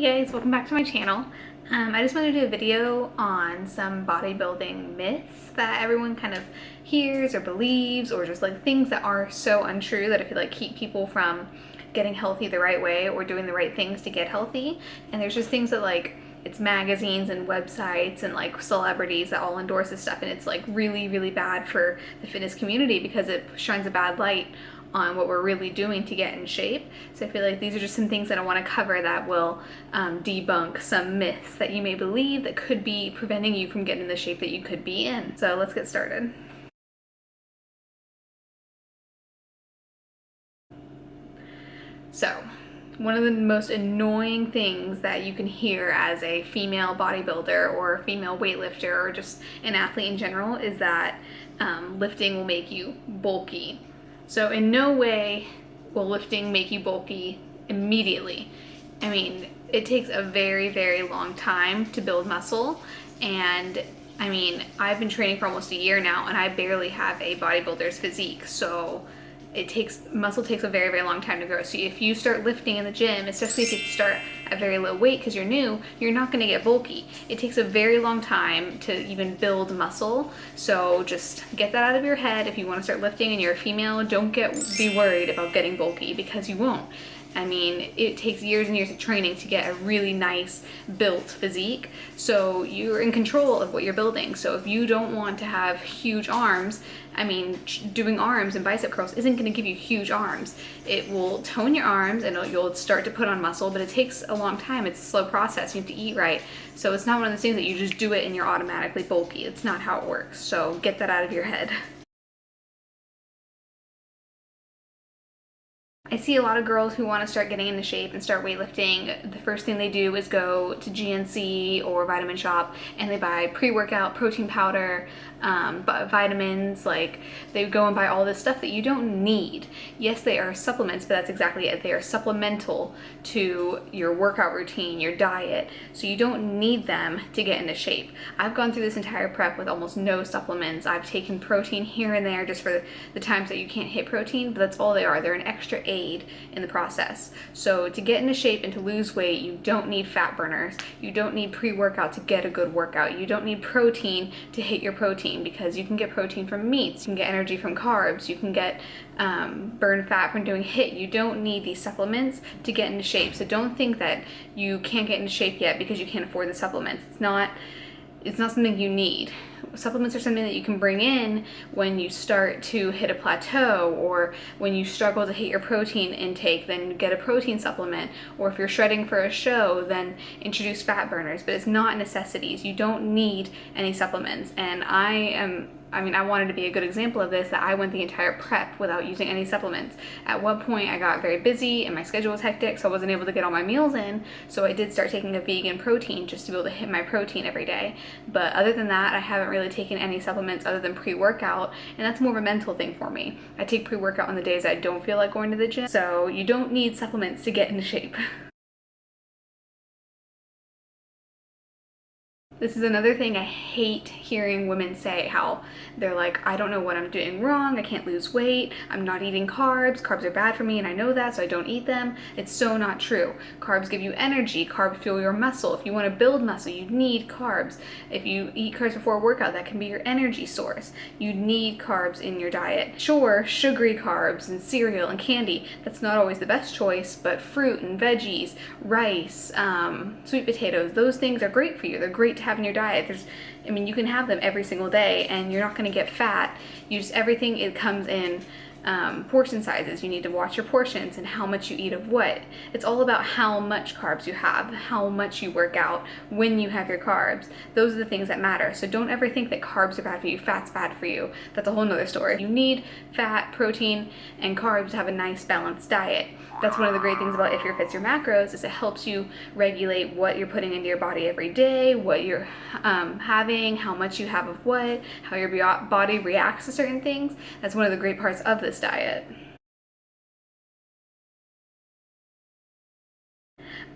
Hey guys, welcome back to my channel. I just wanted to do a video on some bodybuilding myths that everyone kind of hears or believes, or just like things that are so untrue that I feel like keep people from getting healthy the right way or doing the right things to get healthy. And there's just things that like it's magazines and websites and like celebrities that all endorse this stuff, and it's like really bad for the fitness community because it shines a bad light on what we're really doing to get in shape. So I feel like these are just some things that I want to cover that will debunk some myths that you may believe that could be preventing you from getting in the shape that you could be in. So let's get started. So one of the most annoying things that you can hear as a female bodybuilder or a female weightlifter or just an athlete in general is that lifting will make you bulky. So in no way will lifting make you bulky immediately. I mean, it takes a very long time to build muscle, and I mean, I've been training for almost a year now and I barely have a bodybuilder's physique. So muscle takes a very long time to grow. So if you start lifting in the gym, especially if you start at very low weight because you're new, you're not going to get bulky. It takes a very long time to even build muscle. So just get that out of your head. If you want to start lifting and you're a female, don't be worried about getting bulky, because you won't. I mean, it takes years and years of training to get a really nice built physique. So you're in control of what you're building. So if you don't want to have huge arms, I mean, doing arms and bicep curls isn't going to give you huge arms. It will tone your arms and you'll start to put on muscle, but it takes a long time. It's a slow process. You have to eat right. So it's not one of those things that you just do it and you're automatically bulky. It's not how it works. So get that out of your head. I see a lot of girls who want to start getting into shape and start weightlifting. The first thing they do is go to GNC or Vitamin Shop and they buy pre-workout protein powder, vitamins. Like, they go and buy all this stuff that you don't need. Yes, they are supplements, but that's exactly it. They are supplemental to your workout routine, your diet. So you don't need them to get into shape. I've gone through this entire prep with almost no supplements. I've taken protein here and there just for the times that you can't hit protein, but that's all they are. They're an extra aid in the process. So to get into shape and to lose weight, you don't need fat burners. You don't need pre-workout to get a good workout. You don't need protein to hit your protein, because you can get protein from meats, you can get energy from carbs, you can get burn fat from doing HIIT. You don't need these supplements to get into shape. So don't think that you can't get into shape yet because you can't afford the supplements. It's not something you need. Supplements are something that you can bring in when you start to hit a plateau, or when you struggle to hit your protein intake, then get a protein supplement. Or if you're shredding for a show, then introduce fat burners. But it's not necessities. You don't need any supplements. And I wanted to be a good example of this, that I went the entire prep without using any supplements. At one point I got very busy and my schedule was hectic, so I wasn't able to get all my meals in, so I did start taking a vegan protein just to be able to hit my protein every day. But other than that, I haven't really taken any supplements other than pre-workout, and that's more of a mental thing for me. I take pre-workout on the days I don't feel like going to the gym. So you don't need supplements to get into shape. This is another thing I hate hearing women say, how they're like, I don't know what I'm doing wrong, I can't lose weight, I'm not eating carbs, carbs are bad for me and I know that, so I don't eat them. It's so not true. Carbs give you energy, carbs fuel your muscle. If you want to build muscle, you need carbs. If you eat carbs before a workout, that can be your energy source. You need carbs in your diet. Sure, sugary carbs and cereal and candy, that's not always the best choice, but fruit and veggies, rice, sweet potatoes, those things are great for you. They're great to have in your diet. You can have them every single day and you're not going to get fat. Everything, it comes in portion sizes. You need to watch your portions and how much you eat of what. It's all about how much carbs you have, how much you work out, when you have your carbs. Those are the things that matter. So don't ever think that carbs are bad for you, fat's bad for you. That's a whole nother story. You need fat, protein, and carbs to have a nice balanced diet. That's one of the great things about If Your Fits Your Macros, is it helps you regulate what you're putting into your body every day, what you're having, how much you have of what, how your body reacts to certain things. That's one of the great parts of this diet.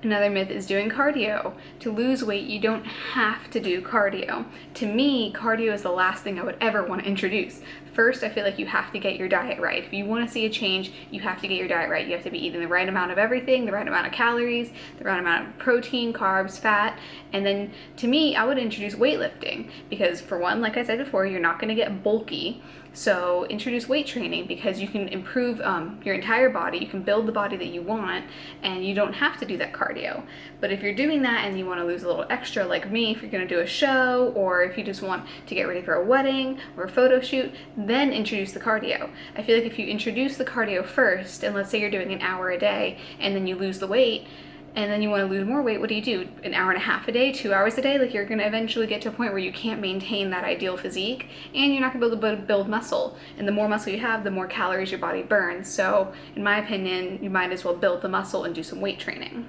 Another myth is doing cardio. To lose weight, you don't have to do cardio. To me, cardio is the last thing I would ever want to introduce. First, I feel like you have to get your diet right. If you want to see a change, you have to get your diet right. You have to be eating the right amount of everything, the right amount of calories, the right amount of protein, carbs, fat. And then to me, I would introduce weightlifting because for one, like I said before, you're not going to get bulky. So introduce weight training because you can improve your entire body, you can build the body that you want, and you don't have to do that cardio. But if you're doing that and you want to lose a little extra, like me, if you're going to do a show, or if you just want to get ready for a wedding or a photo shoot, then introduce the cardio. I feel like if you introduce the cardio first, and let's say you're doing an hour a day, and then you lose the weight, and then you want to lose more weight, what do? An hour and a half a day, 2 hours a day? Like, you're going to eventually get to a point where you can't maintain that ideal physique, and you're not going to be able to build muscle. And the more muscle you have, the more calories your body burns. So in my opinion, you might as well build the muscle and do some weight training.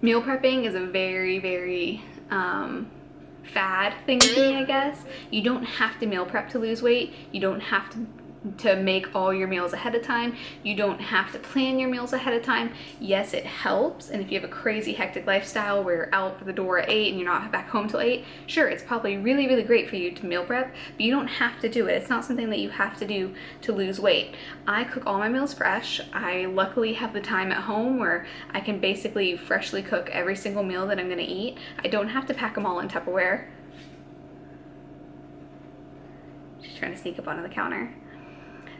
Meal prepping is a very fad thing to me, I guess. You don't have to meal prep to lose weight. You don't have to make all your meals ahead of time. You don't have to plan your meals ahead of time. Yes, it helps, and if you have a crazy hectic lifestyle where you're out for the door at 8 and you're not back home till 8, sure, it's probably really great for you to meal prep, but you don't have to do it. It's not something that you have to do to lose weight. I cook all my meals fresh. I luckily have the time at home where I can basically freshly cook every single meal that I'm going to eat. I don't have to pack them all in Tupperware. She's trying to sneak up onto the counter.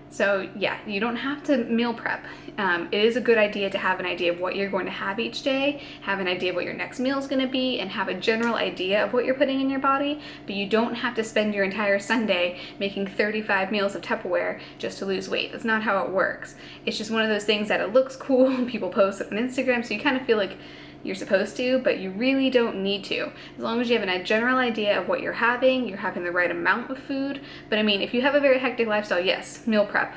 So yeah, you don't have to meal prep. It is a good idea to have an idea of what you're going to have each day, have an idea of what your next meal is going to be, and have a general idea of what you're putting in your body, but you don't have to spend your entire Sunday making 35 meals of Tupperware just to lose weight. That's not how it works. It's just one of those things that it looks cool, people post it on Instagram, so you kind of feel like you're supposed to, but you really don't need to. As long as you have a general idea of what you're having the right amount of food. But I mean, if you have a very hectic lifestyle, yes, meal prep,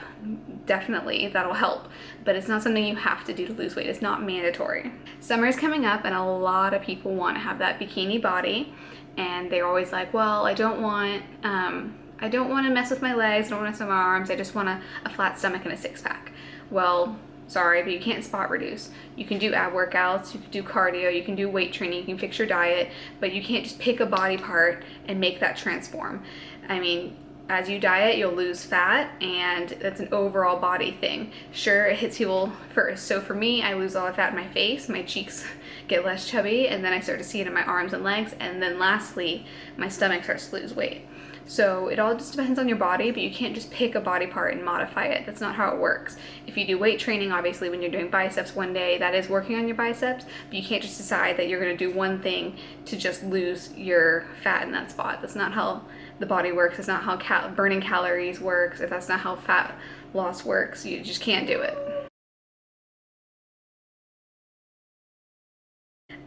definitely, that'll help. But it's not something you have to do to lose weight. It's not mandatory. Summer's coming up and a lot of people want to have that bikini body. And they're always like, well, I don't want to mess with my legs, I don't want to mess with my arms, I just want a flat stomach and a six-pack. Well, sorry, but you can't spot reduce. You can do ab workouts, you can do cardio, you can do weight training, you can fix your diet, but you can't just pick a body part and make that transform. I mean, as you diet, you'll lose fat, and that's an overall body thing. Sure, it hits people first. So for me, I lose all the fat in my face, my cheeks get less chubby, and then I start to see it in my arms and legs, and then lastly, my stomach starts to lose weight. So it all just depends on your body, but you can't just pick a body part and modify it. That's not how it works. If you do weight training, obviously when you're doing biceps one day, that is working on your biceps, but you can't just decide that you're gonna do one thing to just lose your fat in that spot. That's not how the body works. It's not how burning calories works. If that's not how fat loss works, you just can't do it.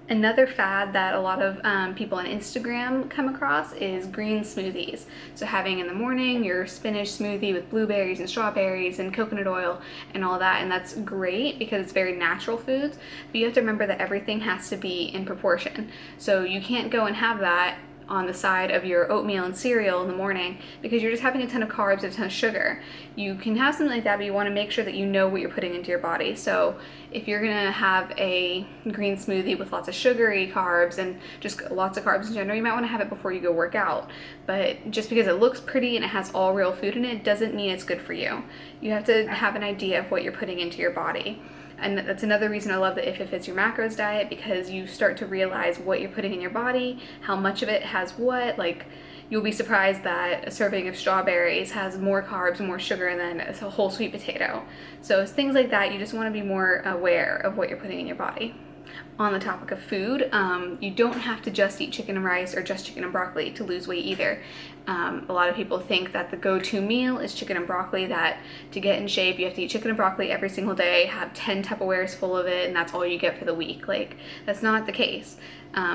Another fad that a lot of people on Instagram come across is green smoothies. So having in the morning your spinach smoothie with blueberries and strawberries and coconut oil and all that, and that's great because it's very natural foods, but you have to remember that everything has to be in proportion. So you can't go and have that on the side of your oatmeal and cereal in the morning because you're just having a ton of carbs and a ton of sugar. You can have something like that, but you want to make sure that you know what you're putting into your body. So if you're gonna have a green smoothie with lots of sugary carbs and just lots of carbs in general, you might want to have it before you go work out. But just because it looks pretty and it has all real food in it doesn't mean it's good for you. You have to have an idea of what you're putting into your body. And that's another reason I love the If It Fits Your Macros diet, because you start to realize what you're putting in your body, how much of it has what. Like, you'll be surprised that a serving of strawberries has more carbs and more sugar than a whole sweet potato. So it's things like that. You just want to be more aware of what you're putting in your body. On the topic of food, you don't have to just eat chicken and rice or just chicken and broccoli to lose weight either. A lot of people think that the go-to meal is chicken and broccoli, that to get in shape you have to eat chicken and broccoli every single day, have 10 Tupperwares full of it, and that's all you get for the week. Like, that's not the case.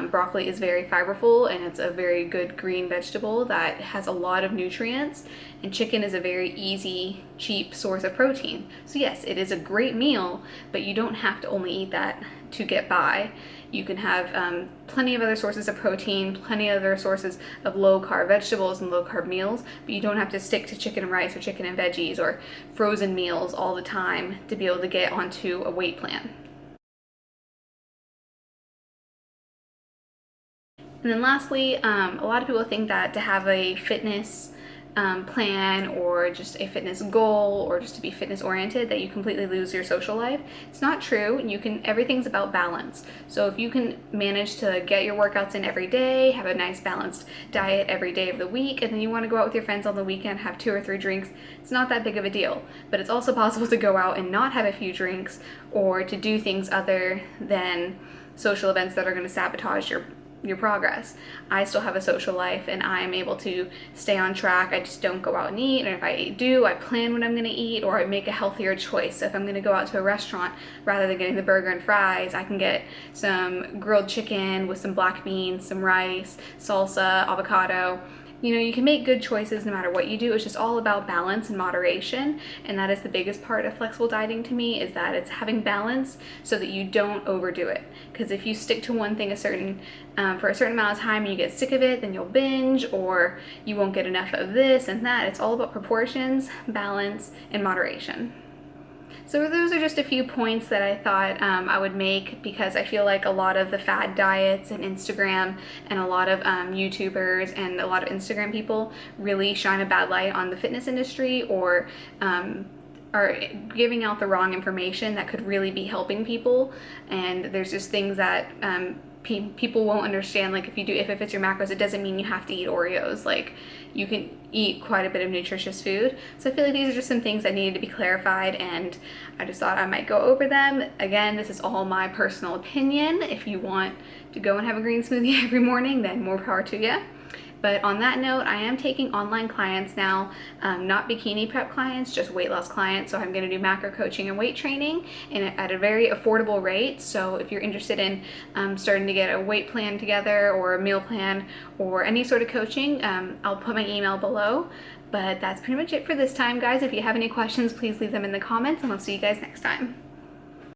Broccoli is very fiberful and it's a very good green vegetable that has a lot of nutrients, and chicken is a very easy, cheap source of protein. So yes, it is a great meal, but you don't have to only eat that to get by. You can have plenty of other sources of protein, plenty of other sources of low-carb vegetables and low-carb meals, but you don't have to stick to chicken and rice or chicken and veggies or frozen meals all the time to be able to get onto a weight plan. And then lastly, a lot of people think that to have a fitness plan or just a fitness goal or just to be fitness oriented that you completely lose your social life. It's not true. Everything's about balance. So if you can manage to get your workouts in every day, have a nice balanced diet every day of the week, and then you want to go out with your friends on the weekend, have 2 or 3 drinks, it's not that big of a deal. But it's also possible to go out and not have a few drinks or to do things other than social events that are going to sabotage your progress. I still have a social life and I'm able to stay on track. I just don't go out and eat, and if I do, I plan what I'm going to eat, or I make a healthier choice. So if I'm going to go out to a restaurant, rather than getting the burger and fries, I can get some grilled chicken with some black beans, some rice, salsa, avocado. You can make good choices no matter what you do. It's just all about balance and moderation, and that is the biggest part of flexible dieting to me, is that it's having balance so that you don't overdo it. Because if you stick to one thing for a certain amount of time and you get sick of it, then you'll binge, or you won't get enough of this and that. It's all about proportions, balance, and moderation. So those are just a few points that I thought I would make, because I feel like a lot of the fad diets and Instagram and a lot of YouTubers and a lot of Instagram people really shine a bad light on the fitness industry, or are giving out the wrong information that could really be helping people. And there's just things that people won't understand. Like if it fits your macros, it doesn't mean you have to eat Oreos. Like you can eat quite a bit of nutritious food. So I feel like these are just some things that needed to be clarified, and I just thought I might go over them. Again, this is all my personal opinion. If you want to go and have a green smoothie every morning, then more power to you. But on that note, I am taking online clients now, not bikini prep clients, just weight loss clients. So I'm going to do macro coaching and weight training at a very affordable rate. So if you're interested in starting to get a weight plan together or a meal plan or any sort of coaching, I'll put my email below. But that's pretty much it for this time, guys. If you have any questions, please leave them in the comments, and I'll see you guys next time.